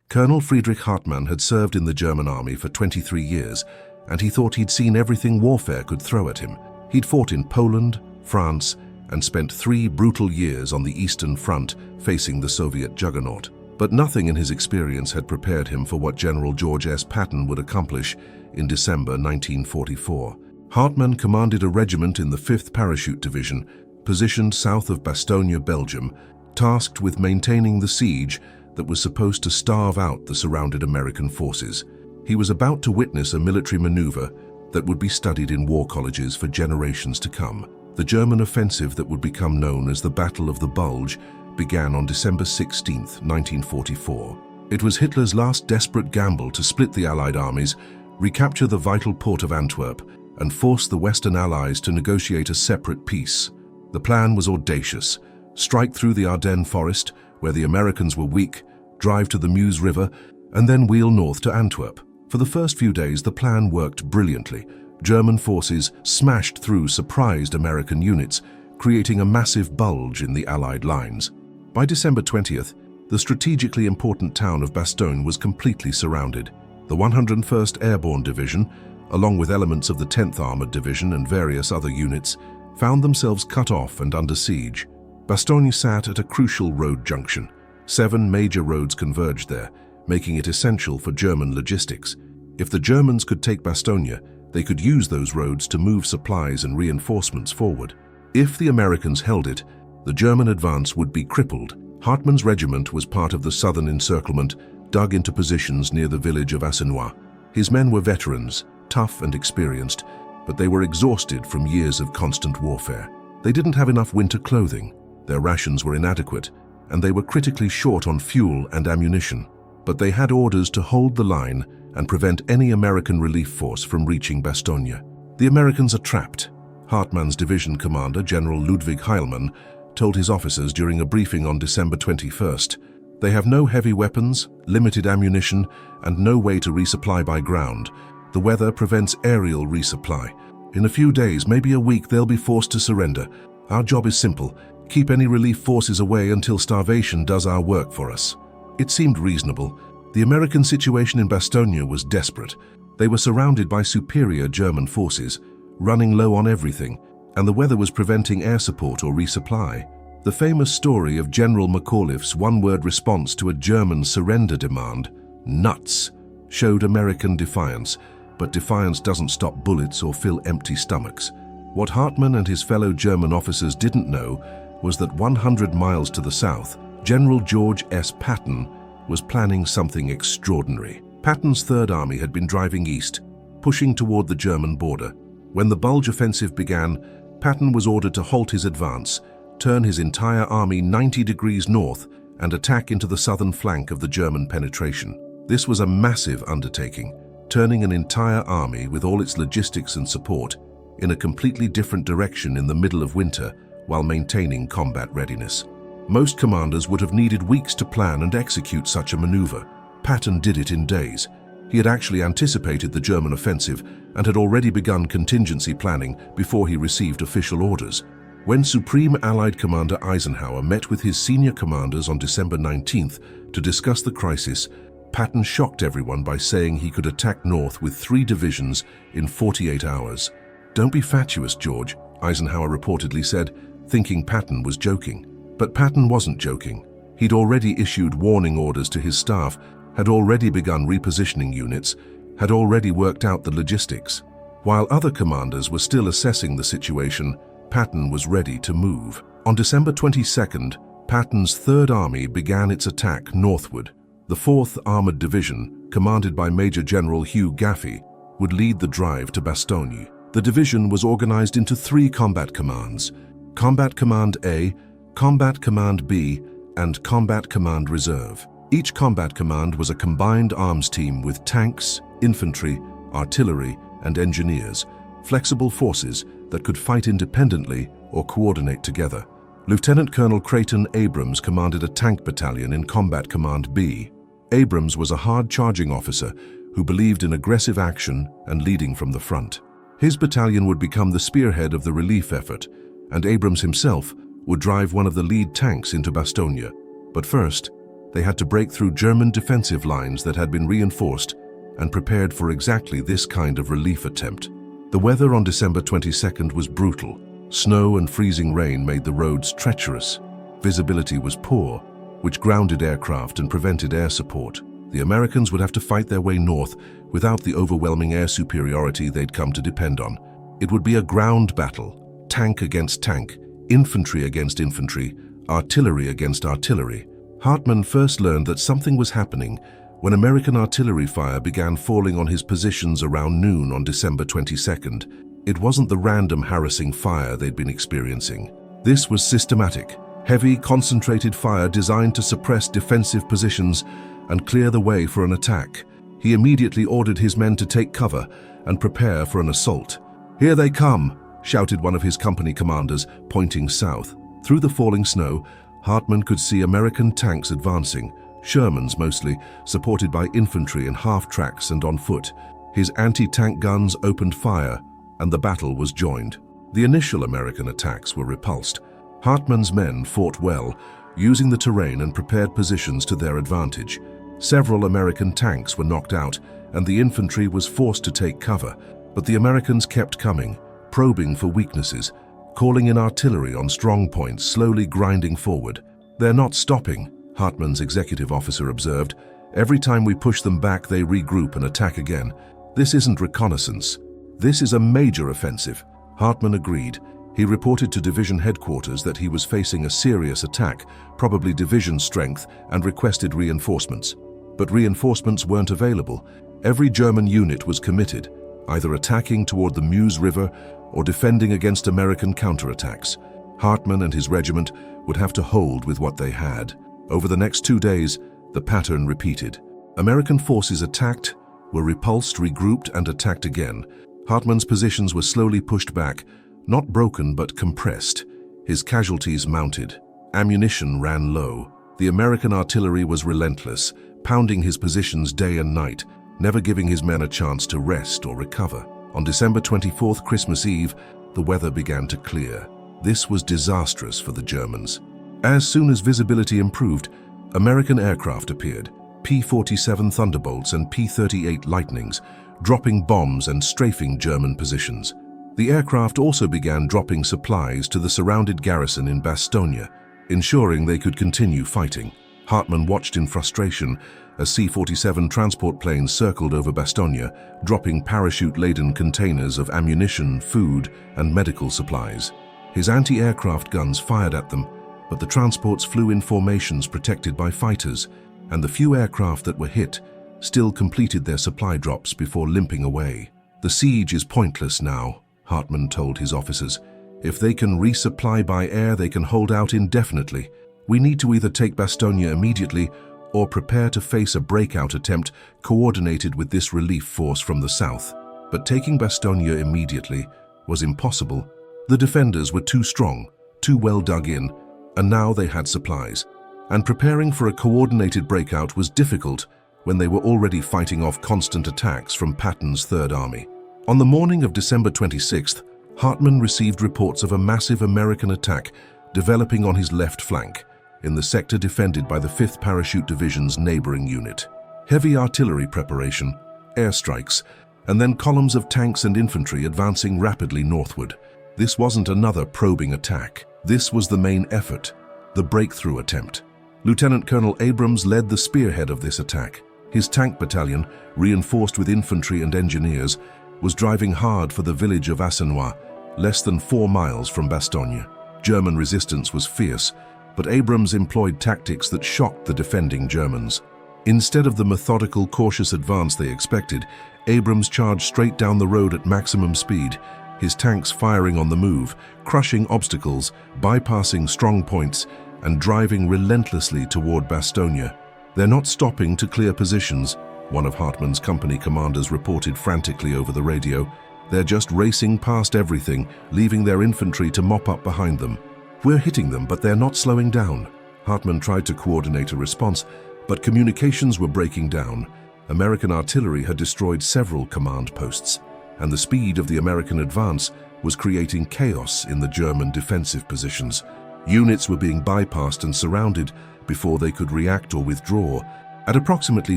Colonel Friedrich Hartmann had served in the German army for 23 years, and he thought he'd seen everything warfare could throw at him. He'd fought in Poland, France, and spent 3 brutal years on the Eastern Front facing the Soviet juggernaut. But nothing in his experience had prepared him for what General George S. Patton would accomplish in December 1944. Hartmann commanded a regiment in the 5th Parachute Division, positioned south of Bastogne, Belgium, tasked with maintaining the siege that was supposed to starve out the surrounded American forces. He was about to witness a military maneuver that would be studied in war colleges for generations to come. The German offensive that would become known as the Battle of the Bulge began on December 16, 1944. It was Hitler's last desperate gamble to split the Allied armies, recapture the vital port of Antwerp, and force the Western Allies to negotiate a separate peace. The plan was audacious: strike through the Ardennes forest, where the Americans were weak, drive to the Meuse River, and then wheel north to Antwerp. For the first few days, the plan worked brilliantly. German forces smashed through surprised American units, creating a massive bulge in the Allied lines. By December 20th, the strategically important town of Bastogne was completely surrounded. The 101st Airborne Division, along with elements of the 10th Armored Division and various other units, found themselves cut off and under siege. Bastogne sat at a crucial road junction. 7 major roads converged there, making it essential for German logistics. If the Germans could take Bastogne, they could use those roads to move supplies and reinforcements forward. If the Americans held it, the German advance would be crippled. Hartmann's regiment was part of the southern encirclement, dug into positions near the village of Astonishing. His men were veterans, tough and experienced, but they were exhausted from years of constant warfare. They didn't have enough winter clothing, their rations were inadequate, and they were critically short on fuel and ammunition. But they had orders to hold the line and prevent any American relief force from reaching Bastogne. The Americans are trapped. Hartmann's division commander, General Ludwig Heilmann, told his officers during a briefing on December 21st, "They have no heavy weapons, limited ammunition, and no way to resupply by ground. The weather prevents aerial resupply. In a few days, maybe a week, they'll be forced to surrender. Our job is simple: keep any relief forces away until starvation does our work for us." It seemed reasonable. The American situation in Bastogne was desperate. They were surrounded by superior German forces, running low on everything, and the weather was preventing air support or resupply. The famous story of General McAuliffe's one-word response to a German surrender demand, "nuts," showed American defiance, but defiance doesn't stop bullets or fill empty stomachs. What Hartmann and his fellow German officers didn't know was that 100 miles to the south, General George S. Patton was planning something extraordinary. Patton's Third Army had been driving east, pushing toward the German border. When the Bulge offensive began, Patton was ordered to halt his advance, turn his entire army 90 degrees north, and attack into the southern flank of the German penetration. This was a massive undertaking, turning an entire army with all its logistics and support in a completely different direction in the middle of winter while maintaining combat readiness. Most commanders would have needed weeks to plan and execute such a maneuver. Patton did it in days. He had actually anticipated the German offensive and had already begun contingency planning before he received official orders. When Supreme Allied Commander Eisenhower met with his senior commanders on December 19th to discuss the crisis, Patton shocked everyone by saying he could attack north with 3 divisions in 48 hours. "Don't be fatuous, George," Eisenhower reportedly said, thinking Patton was joking. But Patton wasn't joking. He'd already issued warning orders to his staff, had already begun repositioning units, had already worked out the logistics. While other commanders were still assessing the situation, Patton was ready to move. On December 22nd, Patton's Third Army began its attack northward. The 4th Armored Division, commanded by Major General Hugh Gaffey, would lead the drive to Bastogne. The division was organized into 3 combat commands: Combat Command A, Combat Command B, and Combat Command Reserve. Each combat command was a combined arms team with tanks, infantry, artillery, and engineers, flexible forces that could fight independently or coordinate together. Lieutenant Colonel Creighton Abrams commanded a tank battalion in Combat Command B. Abrams was a hard-charging officer who believed in aggressive action and leading from the front. His battalion would become the spearhead of the relief effort, and Abrams himself would drive one of the lead tanks into Bastogne. But first, They had to break through German defensive lines that had been reinforced and prepared for exactly this kind of relief attempt. The weather on December 22nd was brutal. Snow and freezing rain made the roads treacherous. Visibility was poor, which grounded aircraft and prevented air support. The Americans would have to fight their way north without the overwhelming air superiority they'd come to depend on. It would be a ground battle, tank against tank, infantry against infantry, artillery against artillery. Hartmann first learned that something was happening when American artillery fire began falling on his positions around noon on December 22nd. It wasn't the random harassing fire they'd been experiencing. This was systematic, heavy, concentrated fire designed to suppress defensive positions and clear the way for an attack. He immediately ordered his men to take cover and prepare for an assault. "Here they come," shouted one of his company commanders, pointing south. Through the falling snow, Hartmann could see American tanks advancing, Shermans mostly, supported by infantry in half-tracks and on foot. His anti-tank guns opened fire, and the battle was joined. The initial American attacks were repulsed. Hartmann's men fought well, using the terrain and prepared positions to their advantage. Several American tanks were knocked out, and the infantry was forced to take cover, but the Americans kept coming, probing for weaknesses, calling in artillery on strong points, slowly grinding forward. "They're not stopping," Hartmann's executive officer observed. "Every time we push them back, they regroup and attack again. This isn't reconnaissance. This is a major offensive." Hartmann agreed. He reported to division headquarters that he was facing a serious attack, probably division strength, and requested reinforcements. But reinforcements weren't available. Every German unit was committed, either attacking toward the Meuse River or defending against American counterattacks. Hartmann and his regiment would have to hold with what they had. Over the next 2 days, the pattern repeated. American forces attacked, were repulsed, regrouped, and attacked again. Hartmann's positions were slowly pushed back, not broken but compressed. His casualties mounted. Ammunition ran low. The American artillery was relentless, pounding his positions day and night, never giving his men a chance to rest or recover. On December 24th, Christmas Eve, the weather began to clear. This was disastrous for the Germans. As soon as visibility improved, American aircraft appeared, P-47 Thunderbolts and P-38 Lightnings, dropping bombs and strafing German positions. The aircraft also began dropping supplies to the surrounded garrison in Bastogne, ensuring they could continue fighting. Hartmann watched in frustration as C-47 transport planes circled over Bastogne, dropping parachute-laden containers of ammunition, food, and medical supplies. His anti-aircraft guns fired at them, but the transports flew in formations protected by fighters, and the few aircraft that were hit still completed their supply drops before limping away. "The siege is pointless now," Hartmann told his officers. "If they can resupply by air, they can hold out indefinitely. We need to either take Bastogne immediately or prepare to face a breakout attempt coordinated with this relief force from the south." But taking Bastogne immediately was impossible. The defenders were too strong, too well dug in, and now they had supplies. And preparing for a coordinated breakout was difficult when they were already fighting off constant attacks from Patton's Third Army. On the morning of December 26th, Hartmann received reports of a massive American attack developing on his left flank, in the sector defended by the 5th Parachute Division's neighboring unit. Heavy artillery preparation, airstrikes, and then columns of tanks and infantry advancing rapidly northward. This wasn't another probing attack. This was the main effort, the breakthrough attempt. Lieutenant Colonel Abrams led the spearhead of this attack. His tank battalion, reinforced with infantry and engineers, was driving hard for the village of Ardennes, less than 4 miles from Bastogne. German resistance was fierce, but Abrams employed tactics that shocked the defending Germans. Instead of the methodical, cautious advance they expected, Abrams charged straight down the road at maximum speed, his tanks firing on the move, crushing obstacles, bypassing strong points, and driving relentlessly toward Bastogne. "They're not stopping to clear positions," one of Hartmann's company commanders reported frantically over the radio. "They're just racing past everything, leaving their infantry to mop up behind them. We're hitting them, but they're not slowing down." Hartmann tried to coordinate a response, but communications were breaking down. American artillery had destroyed several command posts, and the speed of the American advance was creating chaos in the German defensive positions. Units were being bypassed and surrounded before they could react or withdraw. At approximately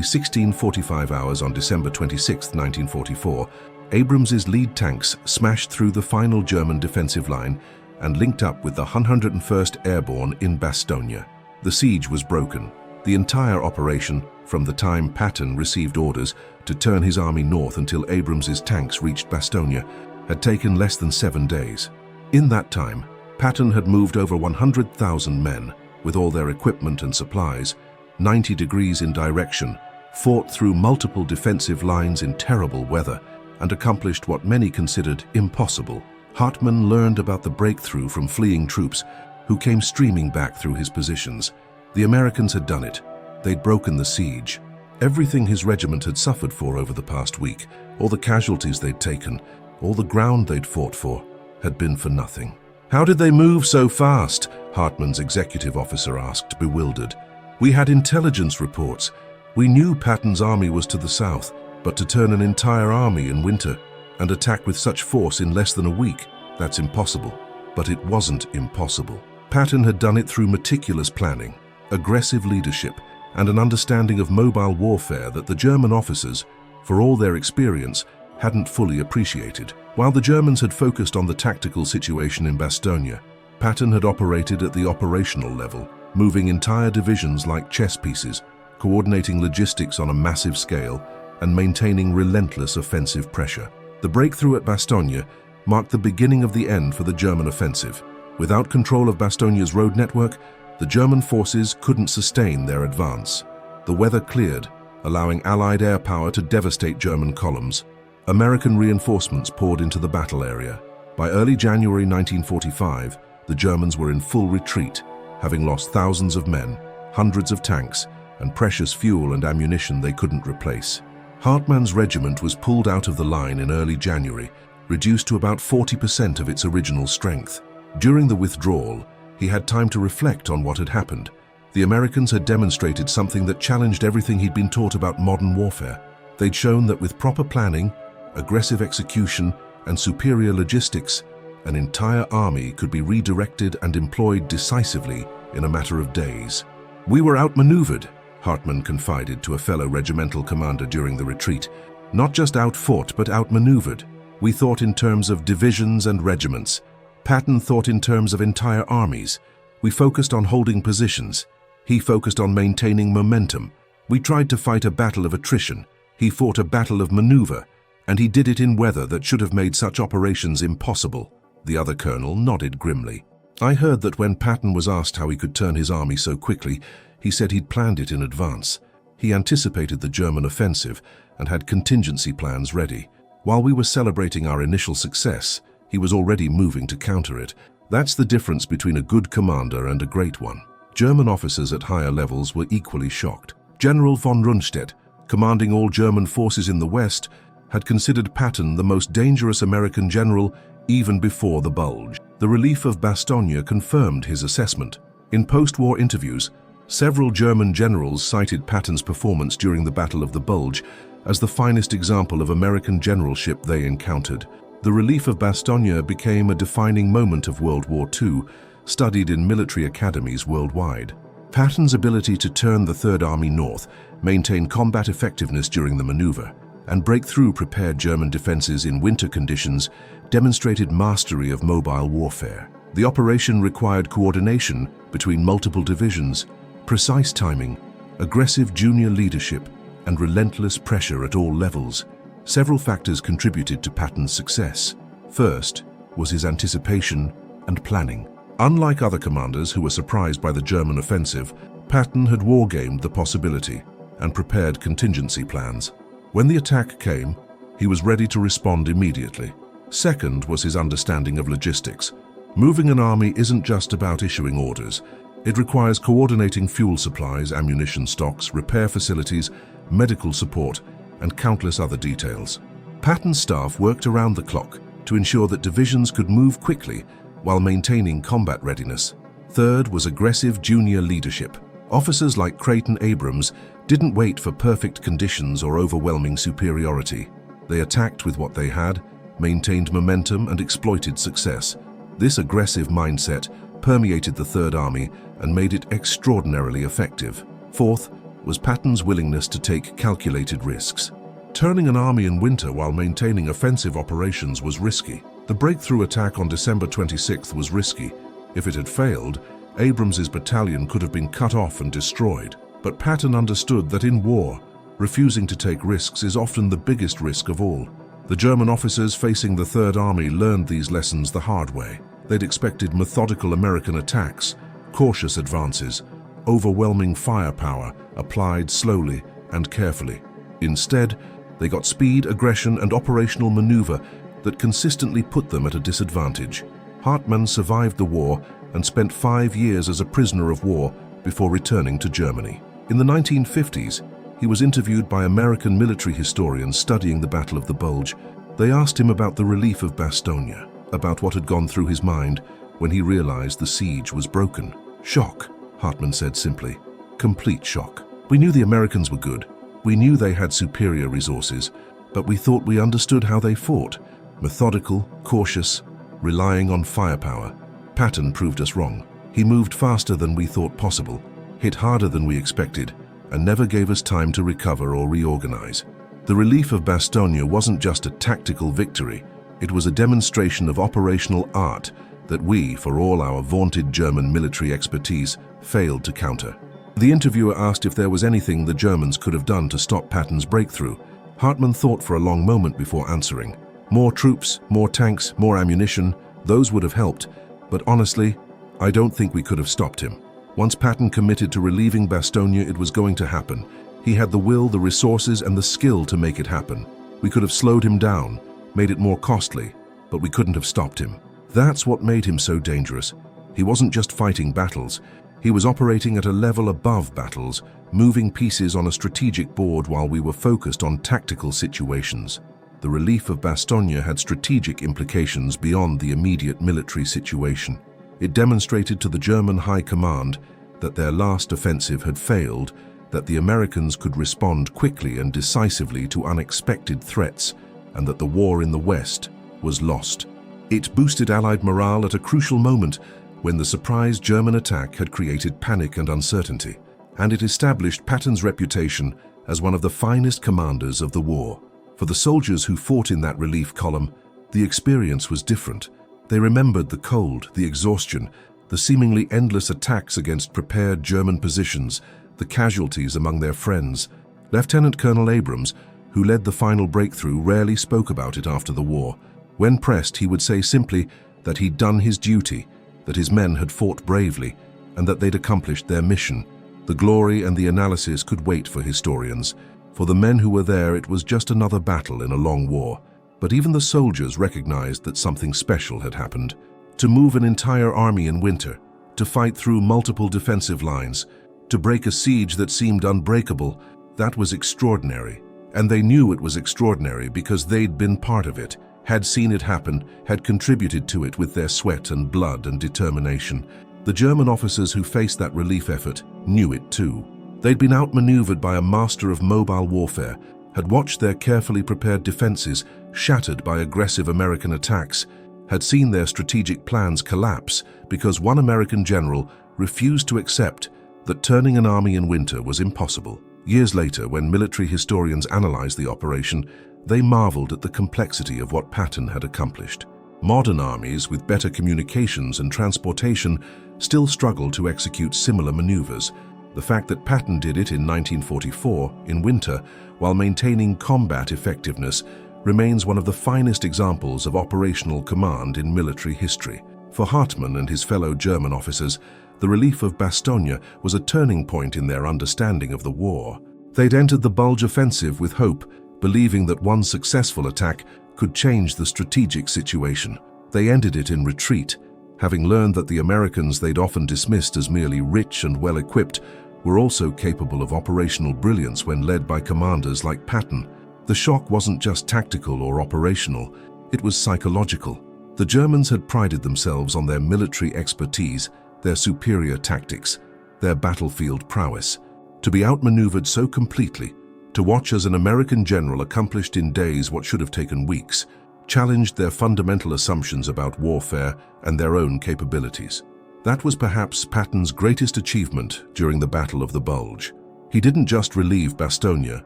16:45 hours on December 26, 1944, Abrams's lead tanks smashed through the final German defensive line and linked up with the 101st Airborne in Bastogne. The siege was broken. The entire operation, from the time Patton received orders to turn his army north until Abrams's tanks reached Bastogne, had taken less than 7 days. In that time, Patton had moved over 100,000 men, with all their equipment and supplies, 90 degrees in direction, fought through multiple defensive lines in terrible weather, and accomplished what many considered impossible. Hartmann learned about the breakthrough from fleeing troops who came streaming back through his positions. The Americans had done it. They'd broken the siege. Everything his regiment had suffered for over the past week, all the casualties they'd taken, all the ground they'd fought for, had been for nothing. "How did they move so fast?" Hartmann's executive officer asked, bewildered. "We had intelligence reports. We knew Patton's army was to the south, but to turn an entire army in winter and attack with such force in less than a week, that's impossible." But it wasn't impossible. Patton had done it through meticulous planning, aggressive leadership, and an understanding of mobile warfare that the German officers, for all their experience, hadn't fully appreciated. While the Germans had focused on the tactical situation in Bastogne, Patton had operated at the operational level, moving entire divisions like chess pieces, coordinating logistics on a massive scale, and maintaining relentless offensive pressure. The breakthrough at Bastogne marked the beginning of the end for the German offensive. Without control of Bastogne's road network, the German forces couldn't sustain their advance. The weather cleared, allowing Allied air power to devastate German columns. American reinforcements poured into the battle area. By early January 1945, the Germans were in full retreat, having lost thousands of men, hundreds of tanks, and precious fuel and ammunition they couldn't replace. Hartmann's regiment was pulled out of the line in early January, reduced to about 40% of its original strength. During the withdrawal, he had time to reflect on what had happened. The Americans had demonstrated something that challenged everything he'd been taught about modern warfare. They'd shown that with proper planning, aggressive execution, and superior logistics, an entire army could be redirected and employed decisively in a matter of days. "We were outmaneuvered," Hartmann confided to a fellow regimental commander during the retreat. "Not just outfought, but outmaneuvered. We thought in terms of divisions and regiments. Patton thought in terms of entire armies. We focused on holding positions. He focused on maintaining momentum. We tried to fight a battle of attrition. He fought a battle of maneuver, and he did it in weather that should have made such operations impossible." The other colonel nodded grimly. "I heard that when Patton was asked how he could turn his army so quickly, he said he'd planned it in advance. He anticipated the German offensive and had contingency plans ready. While we were celebrating our initial success, he was already moving to counter it. That's the difference between a good commander and a great one." German officers at higher levels were equally shocked. General von Rundstedt, commanding all German forces in the West, had considered Patton the most dangerous American general even before the Bulge. The relief of Bastogne confirmed his assessment. In post-war interviews, several German generals cited Patton's performance during the Battle of the Bulge as the finest example of American generalship they encountered. The relief of Bastogne became a defining moment of World War II, studied in military academies worldwide. Patton's ability to turn the Third Army north, maintain combat effectiveness during the maneuver, and break through prepared German defenses in winter conditions demonstrated mastery of mobile warfare. The operation required coordination between multiple divisions, precise timing, aggressive junior leadership, and relentless pressure at all levels. Several factors contributed to Patton's success. First was his anticipation and planning. Unlike other commanders who were surprised by the German offensive, Patton had wargamed the possibility and prepared contingency plans. When the attack came, he was ready to respond immediately. Second was his understanding of logistics. Moving an army isn't just about issuing orders. It requires coordinating fuel supplies, ammunition stocks, repair facilities, medical support, and countless other details. Patton's staff worked around the clock to ensure that divisions could move quickly while maintaining combat readiness. Third was aggressive junior leadership. Officers like Creighton Abrams didn't wait for perfect conditions or overwhelming superiority. They attacked with what they had, maintained momentum, and exploited success. This aggressive mindset permeated the Third Army and made it extraordinarily effective. Fourth was Patton's willingness to take calculated risks. Turning an army in winter while maintaining offensive operations was risky. The breakthrough attack on December 26th was risky. If it had failed, Abrams's battalion could have been cut off and destroyed. But Patton understood that in war, refusing to take risks is often the biggest risk of all. The German officers facing the Third Army learned these lessons the hard way. They'd expected methodical American attacks, cautious advances, overwhelming firepower applied slowly and carefully. Instead, they got speed, aggression, and operational maneuver that consistently put them at a disadvantage. Hartmann survived the war and spent 5 years as a prisoner of war before returning to Germany. In the 1950s, he was interviewed by American military historians studying the Battle of the Bulge. They asked him about the relief of Bastogne, about what had gone through his mind when he realized the siege was broken. "Shock," Hartmann said simply. "Complete shock. We knew the Americans were good. We knew they had superior resources, but we thought we understood how they fought. Methodical, cautious, relying on firepower. Patton proved us wrong. He moved faster than we thought possible, hit harder than we expected, and never gave us time to recover or reorganize." The relief of Bastogne wasn't just a tactical victory. It was a demonstration of operational art that we, for all our vaunted German military expertise, failed to counter. The interviewer asked if there was anything the Germans could have done to stop Patton's breakthrough. Hartmann thought for a long moment before answering. More troops, more tanks, more ammunition, those would have helped, but honestly, I don't think we could have stopped him. Once Patton committed to relieving Bastogne, it was going to happen. He had the will, the resources, and the skill to make it happen. We could have slowed him down, made it more costly, but we couldn't have stopped him. That's what made him so dangerous. He wasn't just fighting battles. He was operating at a level above battles, moving pieces on a strategic board while we were focused on tactical situations. The relief of Bastogne had strategic implications beyond the immediate military situation. It demonstrated to the German High Command that their last offensive had failed, that the Americans could respond quickly and decisively to unexpected threats, and that the war in the West was lost. It boosted Allied morale at a crucial moment when the surprise German attack had created panic and uncertainty, and it established Patton's reputation as one of the finest commanders of the war. For the soldiers who fought in that relief column, the experience was different. They remembered the cold, the exhaustion, the seemingly endless attacks against prepared German positions, the casualties among their friends. Lieutenant Colonel Abrams, who led the final breakthrough, rarely spoke about it after the war. When pressed, he would say simply that he'd done his duty, that his men had fought bravely, and that they'd accomplished their mission. The glory and the analysis could wait for historians. For the men who were there, it was just another battle in a long war. But even the soldiers recognized that something special had happened. To move an entire army in winter, to fight through multiple defensive lines, to break a siege that seemed unbreakable, that was extraordinary. And they knew it was extraordinary because they'd been part of it, had seen it happen, had contributed to it with their sweat and blood and determination. The German officers who faced that relief effort knew it too. They'd been outmaneuvered by a master of mobile warfare, had watched their carefully prepared defenses shattered by aggressive American attacks, had seen their strategic plans collapse because one American general refused to accept that turning an army in winter was impossible. Years later, when military historians analyzed the operation, they marveled at the complexity of what Patton had accomplished. Modern armies with better communications and transportation still struggle to execute similar maneuvers. The fact that Patton did it in 1944, in winter, while maintaining combat effectiveness, remains one of the finest examples of operational command in military history. For Hartmann and his fellow German officers, the relief of Bastogne was a turning point in their understanding of the war. They'd entered the Bulge offensive with hope, believing that one successful attack could change the strategic situation. They ended it in retreat, having learned that the Americans they'd often dismissed as merely rich and well-equipped were also capable of operational brilliance when led by commanders like Patton. The shock wasn't just tactical or operational, it was psychological. The Germans had prided themselves on their military expertise, their superior tactics, their battlefield prowess. To be outmaneuvered so completely, to watch as an American general accomplished in days what should have taken weeks, challenged their fundamental assumptions about warfare and their own capabilities. That was perhaps Patton's greatest achievement during the Battle of the Bulge. He didn't just relieve Bastogne,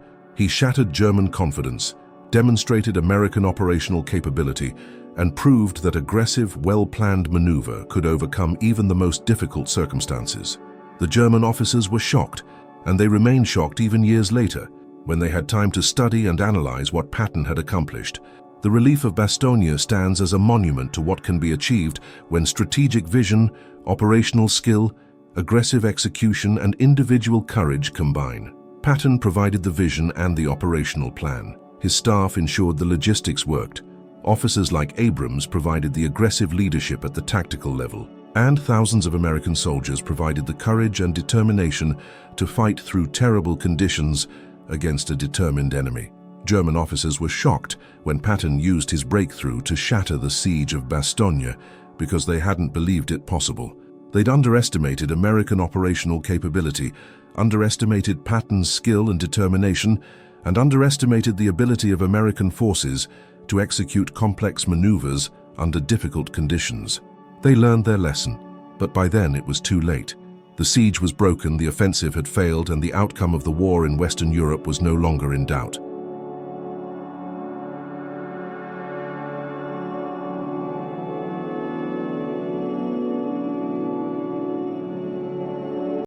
he shattered German confidence, demonstrated American operational capability, and proved that aggressive, well-planned maneuver could overcome even the most difficult circumstances. The German officers were shocked, and they remained shocked even years later, when they had time to study and analyze what Patton had accomplished. The relief of Bastogne stands as a monument to what can be achieved when strategic vision, operational skill, aggressive execution, and individual courage combine. Patton provided the vision and the operational plan. His staff ensured the logistics worked. Officers like Abrams provided the aggressive leadership at the tactical level. And thousands of American soldiers provided the courage and determination to fight through terrible conditions against a determined enemy. German officers were shocked when Patton used his breakthrough to shatter the siege of Bastogne because they hadn't believed it possible. They'd underestimated American operational capability, underestimated Patton's skill and determination, and underestimated the ability of American forces to execute complex maneuvers under difficult conditions. They learned their lesson, but by then it was too late. The siege was broken, the offensive had failed, and the outcome of the war in Western Europe was no longer in doubt.